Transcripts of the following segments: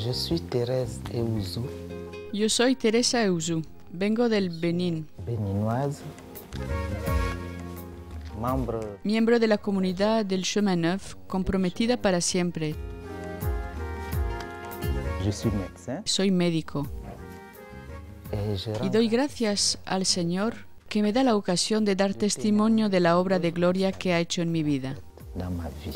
Je suis Thérèse Eouzou, Yo soy Teresa Eouzou, vengo del Benín, béninoise, membre. miembro de la comunidad del Chemin Neuf, comprometida para siempre. Je suis médecin Soy médico et je y doy gracias al Señor que me da la ocasión de dar testimonio de la obra de gloria que ha hecho en mi vida. dans ma vie.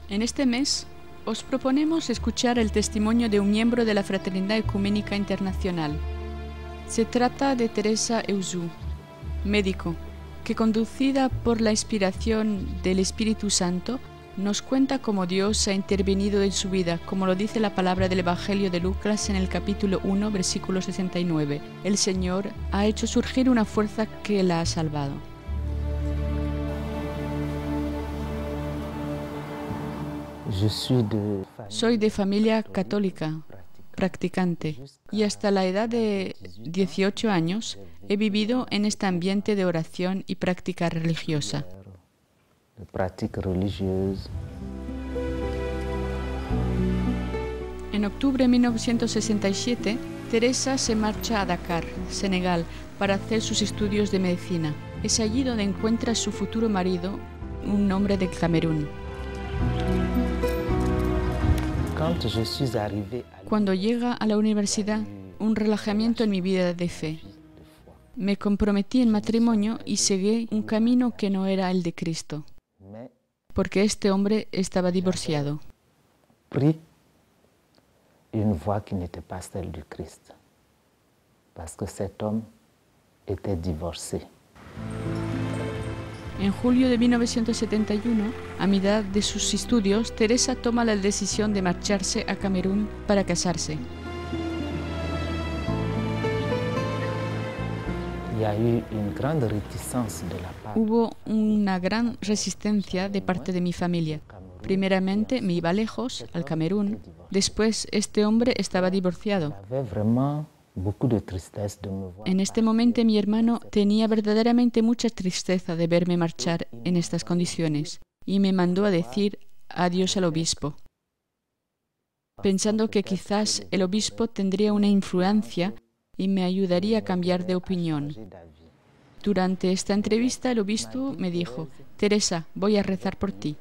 En este mes os proponemos escuchar el testimonio de un miembro de la Fraternidad Ecuménica Internacional. Se trata de Teresa Eouzou, médico, que conducida por la inspiración del Espíritu Santo, nos cuenta cómo Dios ha intervenido en su vida, como lo dice la palabra del Evangelio de Lucas en el capítulo 1, versículo 69. El Señor ha hecho surgir una fuerza que la ha salvado. Je suis de Soy de familia católica, practicante, y hasta la edad de 18 años he vivido en este ambiente de oración y práctica religiosa. de pratique religieuse. En octubre de 1967, Teresa se marcha a Dakar, Senegal, para hacer sus estudios de medicina. Es allí donde encuentra a su futuro marido, un hombre de Camerún. Quand je suis arrivé à Cuando llega a la universidad, un relajamiento en mi vida de fe. Me comprometí en matrimonio y seguí un camino que no era el de Cristo, mais porque este hombre estaba divorciado. pris une voie qui n'était pas celle du Christ, parce que cet homme était divorcé. En julio de 1971, a mitad de sus estudios, Teresa toma la decisión de marcharse a Camerún para casarse. Il y a eu une grande réticence de la part Hubo una gran resistencia de parte de mi familia. Primeramente me iba lejos, al Camerún. Después este hombre estaba divorciado. Il avait vraiment beaucoup de tristesse de me voir. En este momento mi hermano tenía verdaderamente mucha tristeza de verme marchar en estas condiciones y me mandó a decir adiós al obispo, pensando que quizás el obispo tendría una influencia y me ayudaría a cambiar de opinión. Durante esta entrevista el obispo me dijo: Teresa, voy a rezar por ti.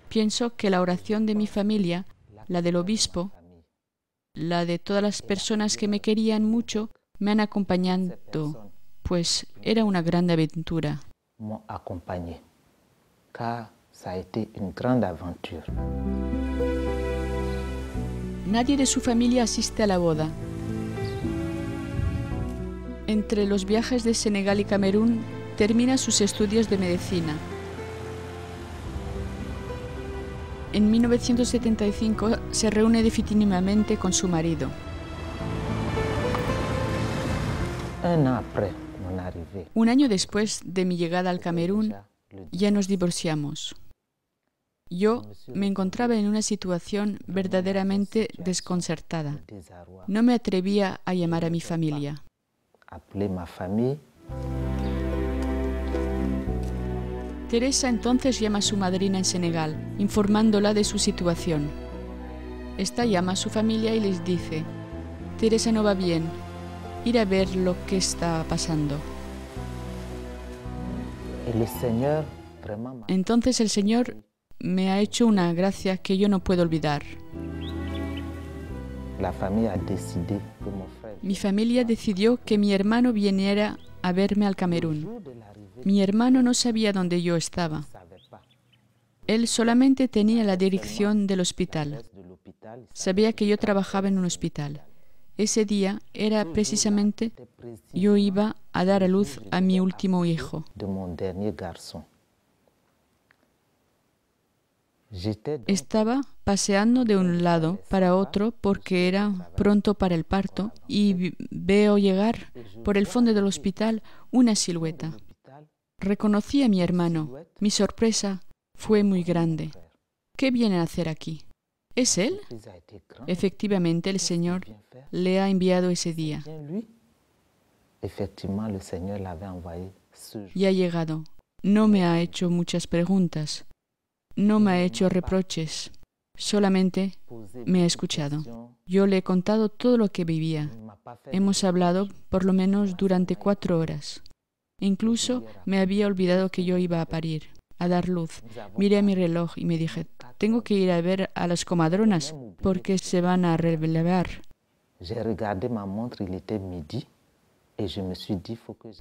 Pienso que la oración de mi familia, la del obispo, la de todas las personas que me querían mucho, me han acompañado, pues era una gran aventura. M'ont accompagné, car ça a été une grande aventure. Nadie de su familia asiste a la boda. Entre los viajes de Senegal y Camerún, termina sus estudios de medicina. En 1975 se reúne definitivamente con su marido. Un an après mon arrivée, Un año después de mi llegada al Camerún, ya nos divorciamos. Yo me encontraba en una situación verdaderamente desconcertada. désarroi, No me atrevía a llamar a mi familia. appelé ma famille. Teresa entonces llama a su madrina en Senegal, informándola de su situación. Esta llama a su familia y les dice: Teresa no va bien, ir a ver lo que está pasando. Et le Seigneur vraiment m'a... Entonces el Señor me ha hecho una gracia que yo no puedo olvidar. La famille a décidé que mon frère, Mi familia decidió que mi hermano viniera a verme al Camerún. jour de l'arrivée, Mi hermano no sabía dónde yo estaba. ne savait pas. Él solamente tenía la dirección del hospital. L'adresse de l'hôpital, Sabía que yo trabajaba en un hospital. Ese día era precisamente yo iba a dar a luz a mi último hijo. de mon dernier garçon. J'étais donc Estaba paseando de un lado para otro porque era pronto para el parto y veo llegar por el fondo del hospital una silueta. l'hôpital, Reconocí a mi hermano. Mi sorpresa fue muy grande. ¿Qué viene a hacer aquí? ¿Es él? il a été grand. Efectivamente, el Señor Bien faire. le ha enviado ese día. Bien lui. Effectivement, le Seigneur l'avait envoyé ce jour. Y ha llegado. No me ha hecho muchas preguntas, no me ha hecho reproches, solamente me ha escuchado. Yo le he contado todo lo que vivía. Hemos hablado por lo menos durante 4 horas. Incluso me había olvidado que yo iba a parir, a dar luz. Miré a mi reloj y me dije, tengo que ir a ver a las comadronas porque se van a relevar.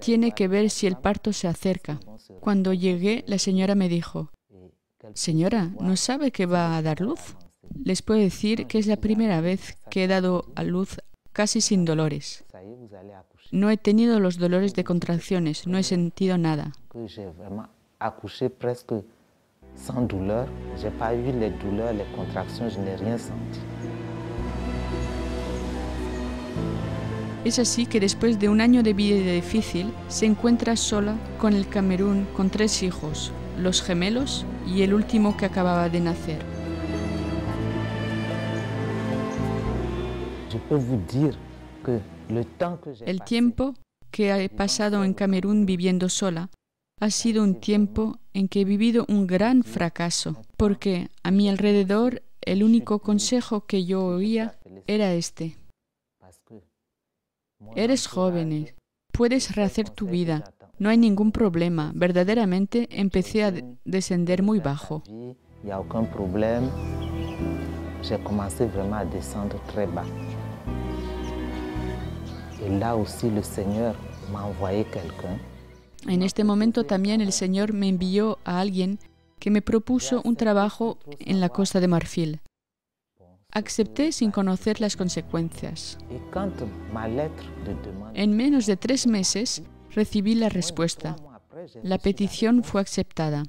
Tiene que ver si el parto se acerca. Cuando llegué, la señora me dijo, señora, ¿no sabe que va a dar luz? Les puedo decir que es la primera vez que he dado a luz casi sin dolores. No he tenido los dolores de contracciones, no he sentido nada. Accouché presque sans douleur. J'ai pas eu les douleurs, les contractions, je n'ai rien senti. Es así que después de un año de vida difícil, se encuentra sola con el Camerún con 3 hijos, los gemelos y el último que acababa de nacer. Je peux vous dire que le temps que j'ai El tiempo que he pasado en Camerún viviendo sola ha sido un tiempo en que he vivido un gran fracaso, porque a mi alrededor el único consejo que yo oía era este. Eres joven, puedes rehacer tu vida, no hay ningún problema. Verdaderamente empecé a descender muy bajo. Il y a aucun problème. J'ai commencé vraiment à descendre très bas. Et là aussi le Seigneur m'a envoyé quelqu'un. En este momento también el Señor me envió a alguien que me propuso un trabajo en la Costa de Marfil. Acepté sin conocer las consecuencias. En menos de 3 meses recibí la respuesta. La petición fue aceptada.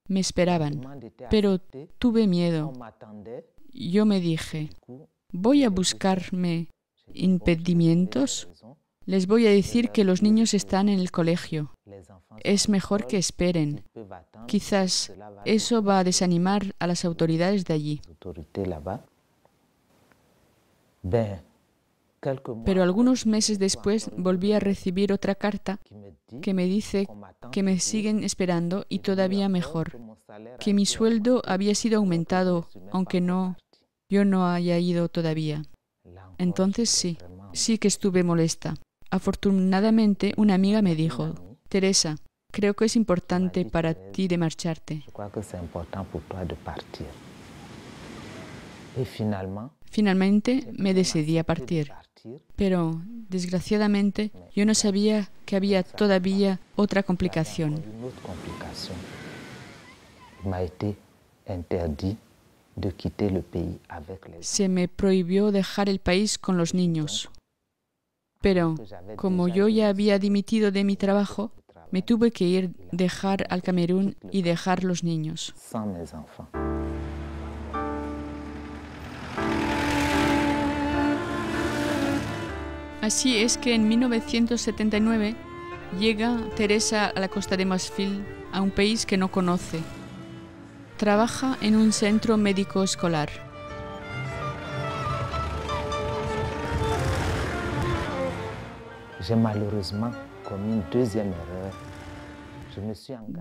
Me esperaban, pero tuve miedo. Yo me dije, ¿voy a buscarme impedimentos? Les voy a decir que los niños están en el colegio. Es mejor que esperen. Quizás eso va a desanimar a las autoridades de allí. Pero algunos meses después volví a recibir otra carta que me dice que me siguen esperando y todavía mejor, que mi sueldo había sido aumentado, aunque yo no haya ido todavía. Entonces sí que estuve molesta. Afortunadamente, una amiga me dijo, Teresa, creo que es importante para ti de marcharte. Finalmente me decidí a partir, pero desgraciadamente yo no sabía que había todavía otra complicación. Se me prohibió dejar el país con los niños. Pero, como yo ya había dimitido de mi trabajo, me tuve que dejar al Camerún y dejar los niños. Así es que en 1979 llega Teresa a la Costa de Marfil, a un país que no conoce. Trabaja en un centro médico escolar.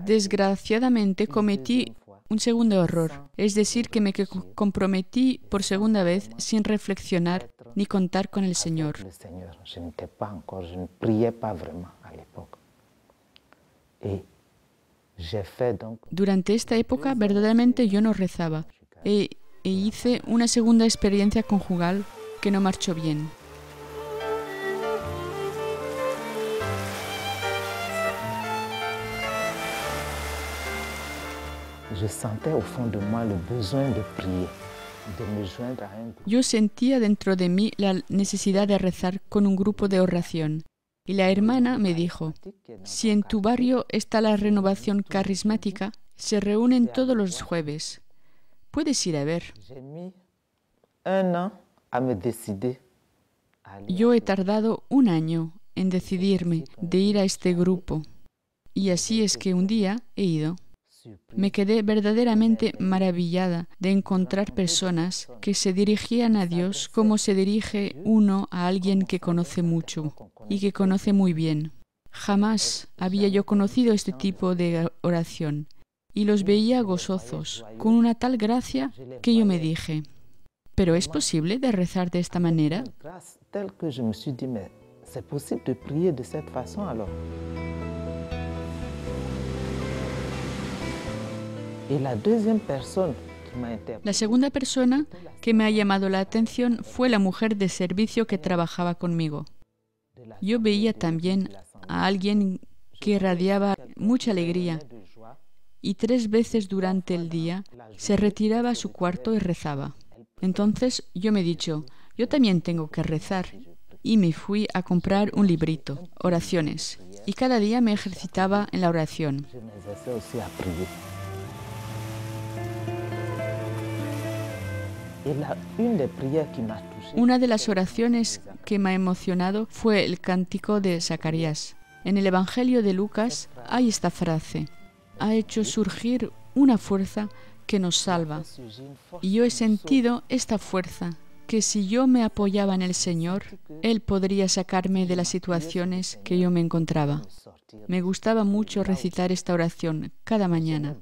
Desgraciadamente cometí un segundo error, es decir, que me comprometí por segunda vez sin reflexionar ni contar con el Señor. Durante esta época verdaderamente yo no rezaba e hice una segunda experiencia conjugal que no marchó bien. Yo sentía dentro de mí la necesidad de rezar con un grupo de oración. Y la hermana me dijo, si en tu barrio está la renovación carismática, se reúnen todos los jueves. Puedes ir a ver. Yo he tardado 1 año en decidirme de ir a este grupo. Y así es que un día he ido. Me quedé verdaderamente maravillada de encontrar personas que se dirigían a Dios como se dirige uno a alguien que conoce mucho y que conoce muy bien. Jamás había yo conocido este tipo de oración y los veía gozosos, con una tal gracia que yo me dije, ¿pero es posible de rezar de esta manera? Grâce telle que je me suis dit, mais c'est possible de prier de cette façon alors. Et la deuxième personne qui m'a interpellé, La segunda persona que me ha llamado la atención fue la mujer de servicio que trabajaba conmigo. Yo veía también a alguien que irradiaba mucha alegría y 3 veces durante el día se retiraba a su cuarto y rezaba. Entonces yo me he dicho, yo también tengo que rezar y me fui a comprar un librito, oraciones, y cada día me ejercitaba en la oración. je m'exerçais aussi à prier. Et une des prières qui m'a touché, Una de las oraciones que me ha emocionado fue el cántico de Zacarías. En el Evangelio de Lucas hay esta frase, ha hecho surgir una fuerza que nos salva. Y yo he sentido esta fuerza, que si yo me apoyaba en el Señor, Él podría sacarme de las situaciones que yo me encontraba. Me gustaba mucho recitar esta oración cada mañana.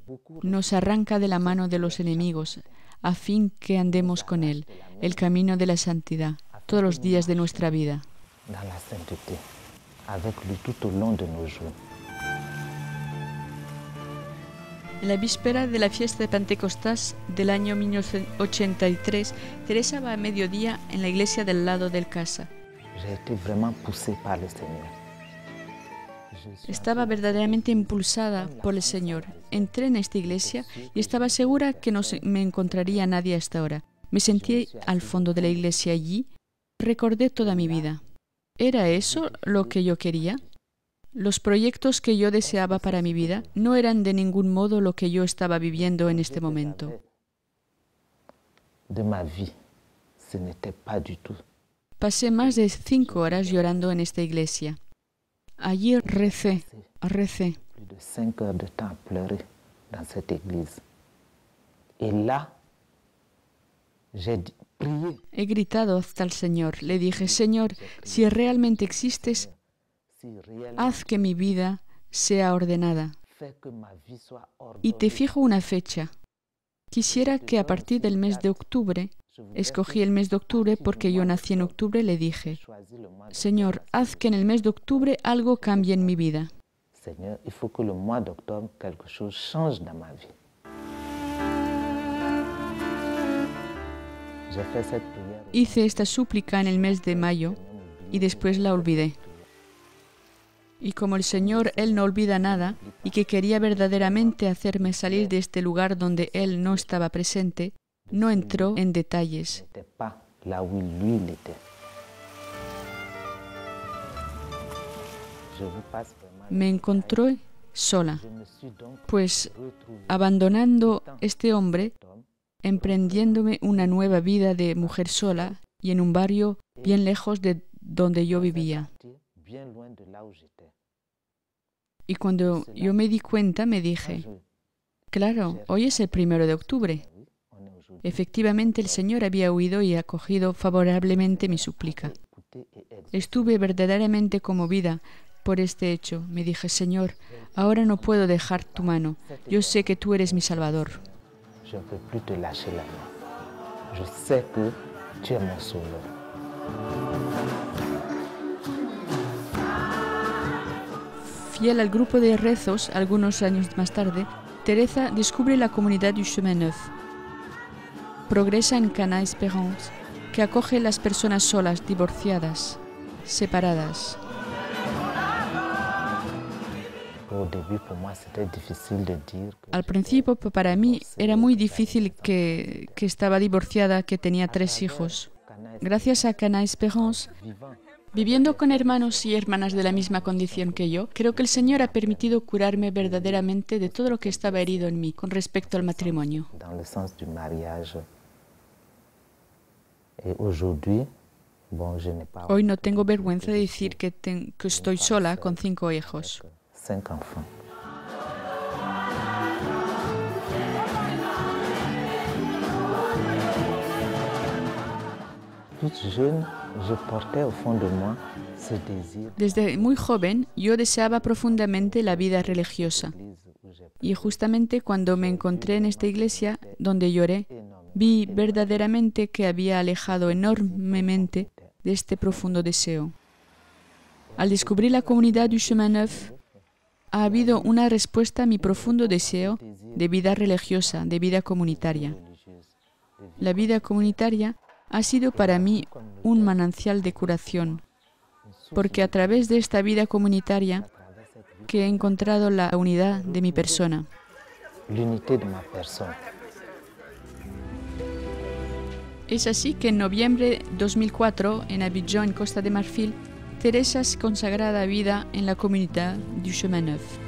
Nos arranca de la mano de los enemigos, a fin que andemos con Él, el camino de la santidad, todos los días de nuestra vida. dans la sainteté, avec lui tout au long de nos jours. En la víspera de la fiesta de Pentecostés del año 1983, Teresa va a mediodía en la iglesia del lado del casa. J'ai été vraiment poussé par le Seigneur. Estaba verdaderamente impulsada por el Señor. Entré en esta iglesia y estaba segura que no me encontraría nadie a esta hora. Me sentí al fondo de la iglesia allí. Recordé toda mi vida. ¿Era eso lo que yo quería? Los proyectos que yo deseaba para mi vida no eran de ningún modo lo que yo estaba viviendo en este momento. De ma vie, ce n'était pas du tout. Pasé más de 5 horas llorando en esta iglesia. Allí recé. Plus de 5 heures de temps à pleurer dans cette église. Et là, j'ai prié. He gritado hasta el Señor. Le dije, Señor, si realmente existes, Si réellement haz que mi vida sea ordenada. fait que ma vie soit Y te ordonnée, fijo una fecha. Quisiera que a partir del mes de octubre, escogí el mes de octubre porque yo nací en octubre, le dije, choisis le mois de Señor, haz que en el mes de octubre algo cambie en mi vida. Seigneur, il faut que le mois d'octobre, quelque chose change dans ma vie. J'ai fait cette prière. Hice esta súplica en el mes de mayo y después la olvidé. Y como el Señor, Él no olvida nada, y que quería verdaderamente hacerme salir de este lugar donde Él no estaba presente, no entró en detalles. N'était pas là où lui il était. Je vous passe vraiment. Me encontró sola, Je me suis donc pues retrouvé abandonando este hombre, emprendiéndome una nueva vida de mujer sola y en un barrio bien lejos de donde yo vivía. bien loin de là où j'étais. Y cuando yo me di cuenta, me dije, claro, hoy es el 1 de octubre. On est aujourd'hui Efectivamente, el Señor había oído y acogido favorablemente mi súplica. écouté et exaucé. Estuve verdaderamente conmovida por este hecho. Me dije, Señor, ahora no puedo dejar tu mano. Yo sé que tú eres mi Salvador. Je ne peux plus te lâcher la main. Je sais que tu es mon sauveur. Fiel al grupo de rezos, algunos años más tarde, Teresa descubre la comunidad du Chemin Neuf. Progresa en Cana Espérance, que acoge las personas solas, divorciadas, separadas. Au début, pour moi, c'était difficile de dire que Al principio, para mí, era muy difícil que estaba divorciada, que tenía 3 hijos. Gracias a Cana Espérance, vivant, viviendo con hermanos y hermanas de la misma condición que yo, creo que el Señor ha permitido curarme verdaderamente de todo lo que estaba herido en mí con respecto al matrimonio. dans le sens du mariage. Et aujourd'hui, bon, je n'ai pas Hoy no tengo vergüenza de decir que estoy sola con 5 hijos. 5 enfants. Toute jeune, je portais au fond de moi ce désir Desde muy joven yo deseaba profundamente la vida religiosa. Y justamente cuando me encontré en esta iglesia, donde lloré, vi verdaderamente que había alejado enormemente de este profundo deseo. Al descubrir la comunidad du Chemin Neuf, ha habido una respuesta a mi profundo deseo de vida religiosa, de vida comunitaria. La vida comunitaria ha sido para mí un manantial de curación, porque a través de esta vida comunitaria que he encontrado la unidad de mi persona. l'unité de ma personne. Es así que en noviembre de 2004, en Abidjan, en Costa de Marfil, Teresa se consagra a vida en la comunidad du Chemin Neuf.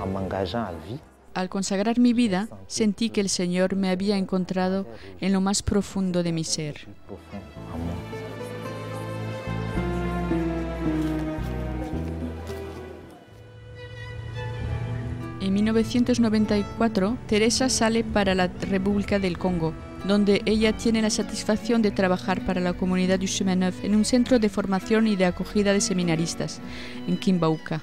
En m'engageant à vie, Al consagrar mi vida, sentí que el Señor me había encontrado en lo más profundo de mi ser. profond en moi. En 1994, Teresa sale para la República del Congo, donde ella tiene la satisfacción de trabajar para la comunidad du Chemin Neuf en un centro de formación y de acogida de seminaristas, en Kimbauka.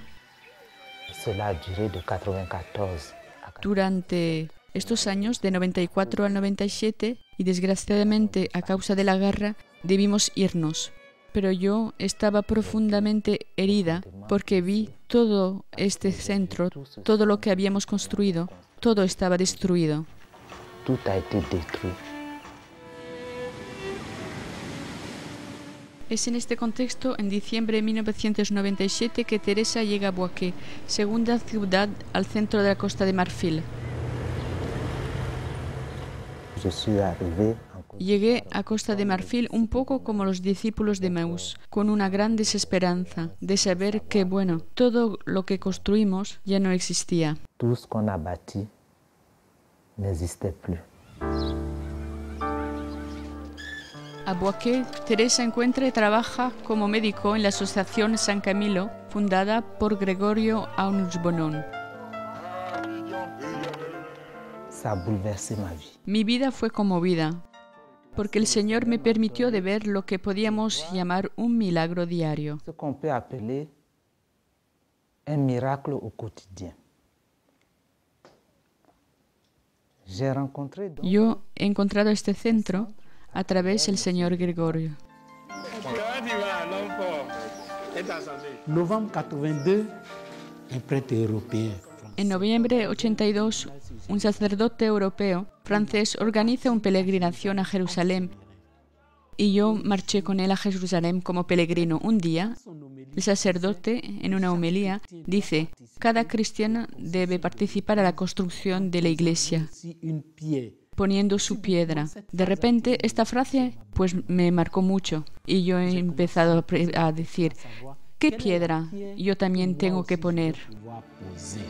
Cela a duré de 94 à Durante estos años, de 94 al 97, y desgraciadamente a causa de la guerra, debimos irnos. Pero yo estaba profundamente herida porque vi todo este centro, todo lo que habíamos construido, todo estaba destruido. tout a été détruit. Es en este contexto, en diciembre de 1997, que Teresa llega a Bouaké, segunda ciudad al centro de la Costa de Marfil. Je suis arrivé en Côte Llegué a Costa de Marfil un poco como los discípulos de Maús, con una gran desesperanza de saber que, bueno, todo lo que construimos ya no existía. Tout ce qu'on a bâti n'existait plus. A Bouaké, Teresa encuentra y trabaja como médico en la Asociación San Camilo, fundada por Gregorio Aunus-Bonon. Ça a bouleversé ma vie. Mi vida fue conmovida, porque el Señor me permitió de ver lo que podíamos llamar un milagro diario. Ce qu'on peut appeler un miracle au quotidien. J'ai rencontré donc Yo he encontrado este centro a través del Señor Gregorio. Novembre 82, un prêtre européen. En noviembre de 82, un sacerdote europeo francés organiza una peregrinación a Jerusalén y yo marché con él a Jerusalén como peregrino. Un día, el sacerdote, en una homilía, dice: cada cristiano debe participar a la construcción de la iglesia, Si une pierre, poniendo su piedra. De repente, esta frase pues me marcó mucho y yo he empezado a decir: ¿qué piedra yo también tengo que poner? pouvoir poser.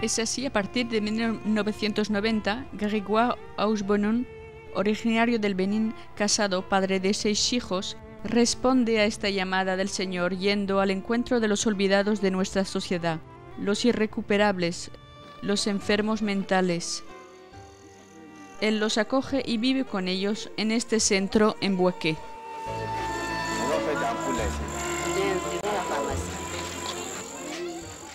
Es así, a partir de 1990, Grégoire Aunus-Bonon, originario del Benín, casado, padre de 6 hijos, responde a esta llamada del Señor yendo al encuentro de los olvidados de nuestra sociedad, los irrecuperables, los enfermos mentales. Él los acoge y vive con ellos en este centro en Bouaké.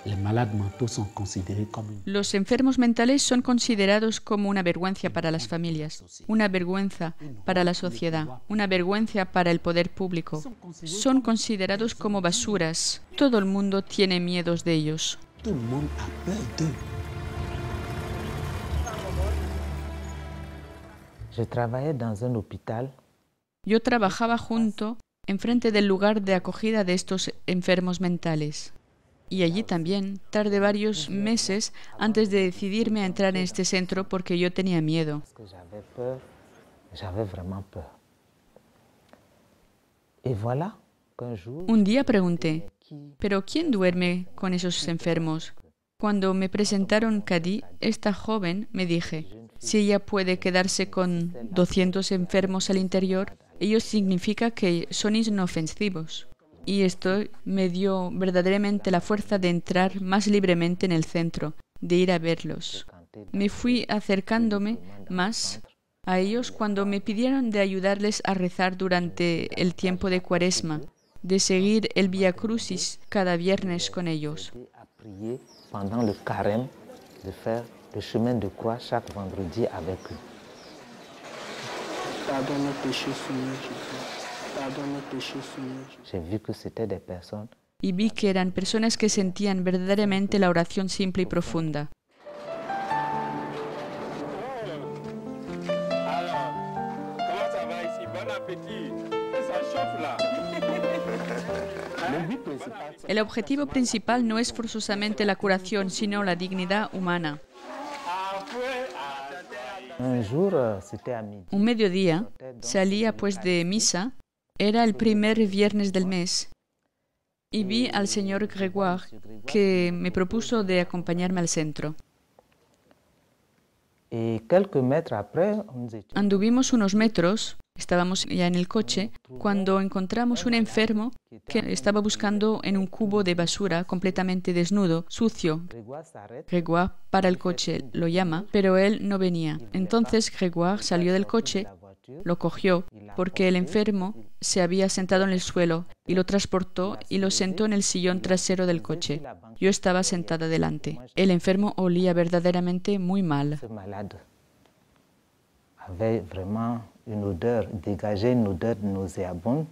Les malades mentaux sont considérés comme une Los enfermos mentales son considerados como una vergüenza para las familias, una vergüenza para la sociedad, una vergüenza para el poder público. Son considerados como basuras. Todo el mundo tiene miedos de ellos. tout le monde a peur d'eux. je travaillais dans un hôpital Yo trabajaba junto, enfrente del lugar de acogida de estos enfermos mentales. Y allí también tardé varios meses antes de decidirme a entrar en este centro porque yo tenía miedo. parce que j'avais peur, j'avais vraiment peur. Et voilà qu'un jour, Un día pregunté: ¿pero quién duerme con esos enfermos? Cuando me presentaron Kadi, esta joven, me dije: si ella puede quedarse con 200 enfermos al interior, ello significa que son inofensivos. Y esto me dio verdaderamente la fuerza de entrar más libremente en el centro, de ir a verlos. Me fui acercándome más a ellos cuando me pidieron de ayudarles a rezar durante el tiempo de Cuaresma, de seguir el Via Crucis cada viernes con ellos. A prier pendant le carême, de faire le chemin de croix chaque vendredi avec eux. Pardonne nos péchés, Seigneur Jésus. Pardonne nos péchés, Seigneur Jésus. J'ai vu que c'était des personnes Y vi que eran personas que sentían verdaderamente la oración simple y profunda. El objetivo principal no es forzosamente la curación, sino la dignidad humana. Un jour, c'était à midi. Un mediodía, salía pues de misa, era el primer viernes del mes, y vi al señor Grégoire que me propuso de acompañarme al centro. Et quelques mètres après, nous étions Anduvimos unos metros, estábamos ya en el coche, cuando encontramos un enfermo que estaba buscando en un cubo de basura completamente desnudo, sucio. Grégoire s'arrête. Grégoire para el coche, lo llama, pero él no venía. Entonces Grégoire salió del coche, lo cogió, porque el enfermo se había sentado en el suelo, y lo transportó y lo sentó en el sillón trasero del coche. Yo estaba sentada delante. El enfermo olía verdaderamente muy mal. Ce malade avait vraiment une odeur, dégageait une odeur nauséabonde.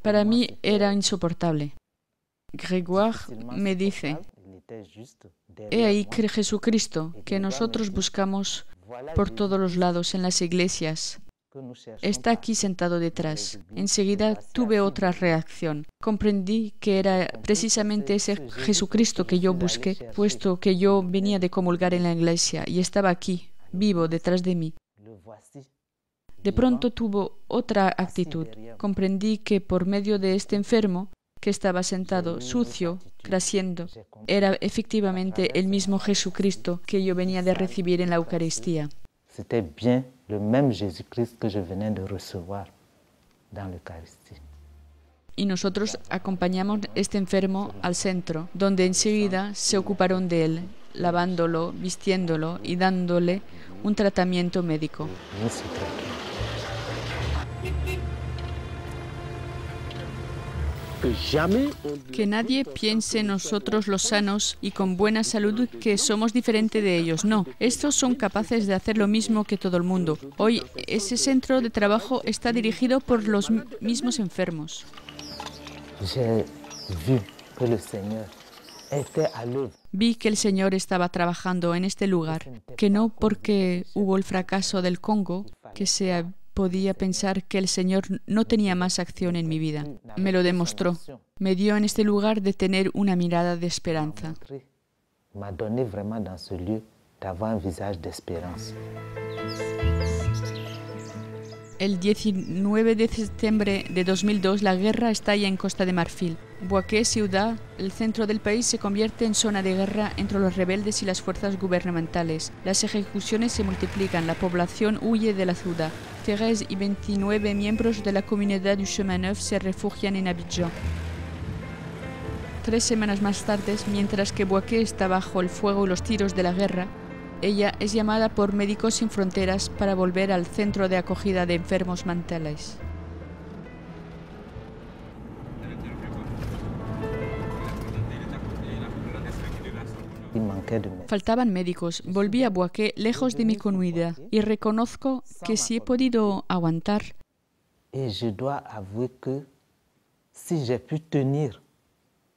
Para mí era insoportable. Grégoire me dice, Il était juste he derrière ahí moi. que Jesucristo, que nosotros buscamos por todos los lados en las iglesias, Que nous cherchons está aquí sentado detrás. Enseguida tuve otra reacción. Comprendí que era precisamente ese Jesucristo que yo busqué, puesto que yo venía de comulgar en la iglesia y estaba aquí, vivo, detrás de mí. le voici. De pronto tuvo otra actitud. Comprendí que por medio de este enfermo, que estaba sentado, sucio, creciendo, era efectivamente el mismo Jesucristo que yo venía de recibir en la Eucaristía. C'était bien le même Jésus-Christ que je venais de recevoir dans l'Eucharistie. Y nosotros acompañamos a este enfermo al centro, donde enseguida se ocuparon de él, lavándolo, vistiéndolo y dándole un tratamiento médico. Ni se traite. Que jamais on Que nadie piense nosotros los sanos y con buena salud que somos diferente de ellos. No, estos son capaces de hacer lo mismo que todo el mundo. Hoy ese centro de trabajo está dirigido por los mismos enfermos. J'ai vu que le Seigneur était à l'œuvre. Vi que el Señor estaba trabajando en este lugar, que no porque hubo el fracaso del Congo, que se podía pensar que el Señor no tenía más acción en mi vida. Me lo demostró. Me dio en este lugar de tener una mirada de esperanza. M'a donné vraiment dans ce lieu d'avoir un visage d'espérance. El 19 de septiembre de 2002, la guerra estalla en Costa de Marfil. Bouaké, ciudad, el centro del país, se convierte en zona de guerra entre los rebeldes y las fuerzas gubernamentales. Las ejecuciones se multiplican, la población huye de la ciudad. Thérèse y 29 miembros de la comunidad du Chemin Neuf se refugian en Abidjan. 3 semanas más tarde, mientras que Bouaké está bajo el fuego y los tiros de la guerra, ella es llamada por Médicos Sin Fronteras para volver al centro de acogida de enfermos mentales. Il manquait de médecins. Faltaban médicos. Volví a Bouaké lejos de mi comunidad y reconozco que si he podido aguantar, Et je dois avouer que si j'ai pu tenir,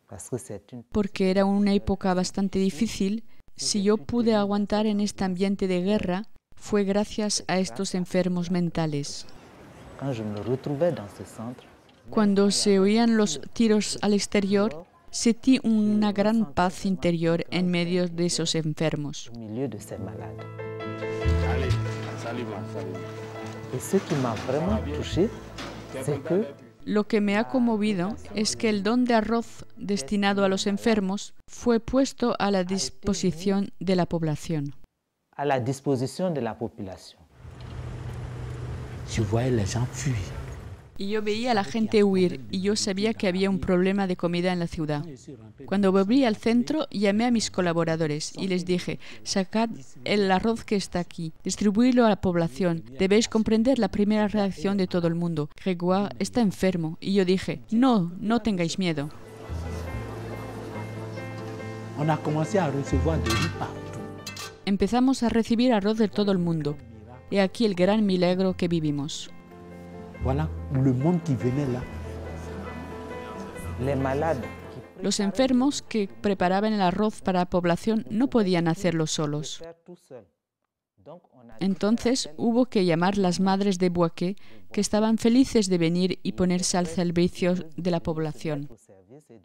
parce que c'est une porque era una época bastante difícil, si yo pude aguantar en este ambiente de guerra, fue gracias a estos enfermos mentales. quand je me retrouvais dans ce centre, Cuando se oían los tiros al exterior, sentí una gran paz interior en medio de esos enfermos. au milieu de ces malades. Allez, salut-moi, salut-moi. Et ce qui m'a vraiment touché, c'est que Lo que me ha conmovido es que el don de arroz destinado a los enfermos fue puesto a la disposición de la población. à la disposition de la population. je voyais les gens fuir. Y yo veía a la gente huir y yo sabía que había un problema de comida en la ciudad. Cuando volví al centro, llamé a mis colaboradores y les dije, sacad el arroz que está aquí, distribuidlo a la población. Debéis comprender la primera reacción de todo el mundo. Grégoire está enfermo. Y yo dije, no, no tengáis miedo. Empezamos a recibir arroz de todo el mundo. Y aquí el gran milagro que vivimos. Los enfermos que preparaban el arroz para la población no podían hacerlo solos. Entonces hubo que llamar las madres de Boaké, que estaban felices de venir y ponerse al servicio de la población.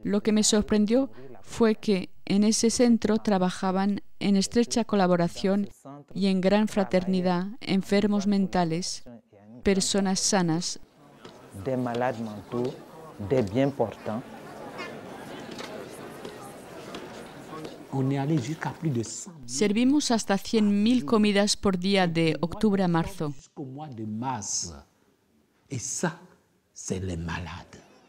Lo que me sorprendió fue que en ese centro trabajaban en estrecha colaboración y en gran fraternidad enfermos mentales, personas sanas, des malades mentaux, des bien portants. Servimos hasta 100.000 comidas por día de octubre a marzo.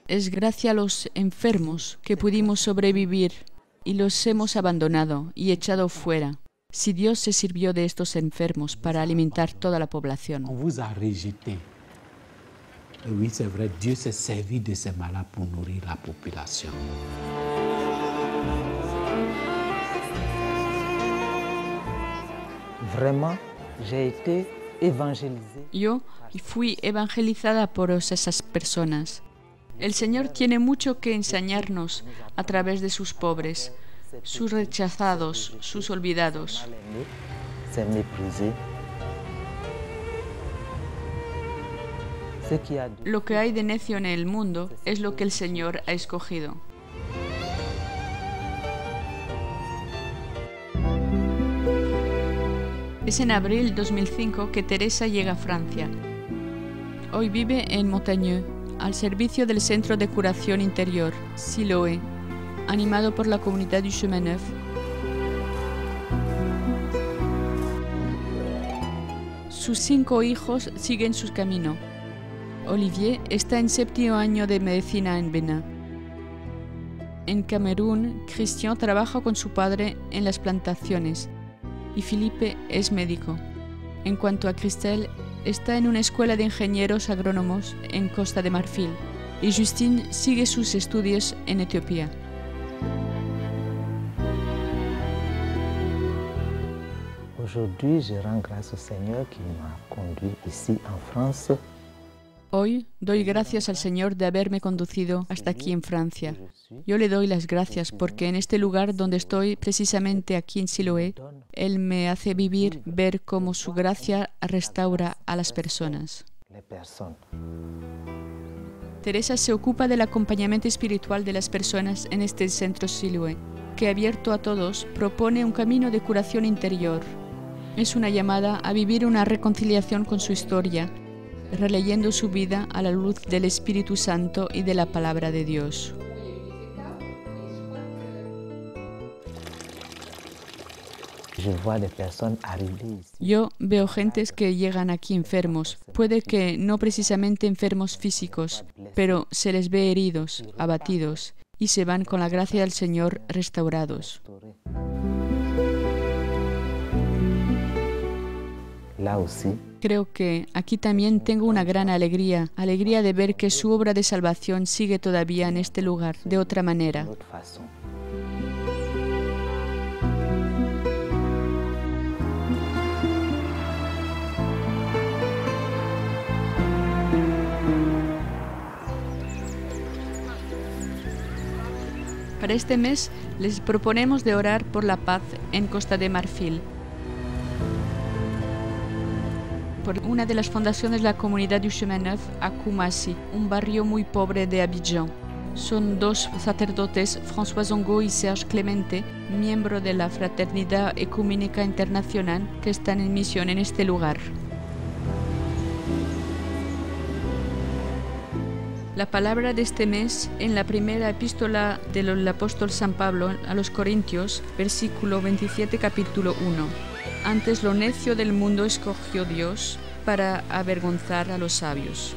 Es gracias a los enfermos que pudimos sobrevivir y los hemos abandonado y echado fuera. Si Dios se sirvió de estos enfermos para alimentar toda la población. Oui, c'est vrai, Dieu s'est servi de ces malades pour nourrir la population. Vraiment, j'ai été évangélisée. Yo fui evangelizada por esas personas. El Señor tiene mucho que enseñarnos a través de sus pobres, sus rechazados, sus olvidados. C'est méprisé. Lo que hay de necio en el mundo es lo que el Señor ha escogido. Es en abril 2005 que Teresa llega a Francia. Hoy vive en Montagneux, al servicio del Centro de Curación Interior, Siloé, animado por la comunidad du Chemin Neuf. Sus 5 hijos siguen su camino. Olivier está en 7º año de medicina en Bénin. En Camerún, Christian trabaja con su padre en las plantaciones y Philippe es médico. En cuanto a Christelle, está en una escuela de ingenieros agrónomos en Costa de Marfil y Justine sigue sus estudios en Etiopía. Aujourd'hui, je rends grâce au Seigneur qui m'a conduit ici en France. Hoy doy gracias al Señor de haberme conducido hasta aquí en Francia. Yo le doy las gracias porque en este lugar donde estoy, precisamente aquí en Siloé, Él me hace vivir, ver cómo su gracia restaura a las personas. Teresa se ocupa del acompañamiento espiritual de las personas en este centro Siloé, que abierto a todos propone un camino de curación interior. Es una llamada a vivir una reconciliación con su historia, releyendo su vida a la luz del Espíritu Santo y de la Palabra de Dios. Yo veo gentes que llegan aquí enfermos, puede que no precisamente enfermos físicos, pero se les ve heridos, abatidos, y se van con la gracia del Señor restaurados. Creo que aquí también tengo una gran alegría de ver que su obra de salvación sigue todavía en este lugar de otra manera. Para este mes les proponemos de orar por la paz en Costa de Marfil, por una de las fundaciones de la comunidad du Chemin Neuf a Koumassi, un barrio muy pobre de Abidjan. Son 2 sacerdotes, François Zongo y Serge Clemente, miembros de la Fraternidad Ecuménica Internacional, que están en misión en este lugar. La palabra de este mes en la primera epístola del apóstol San Pablo a los Corintios, versículo 27, capítulo 1. Antes lo necio del mundo escogió Dios para avergonzar a los sabios.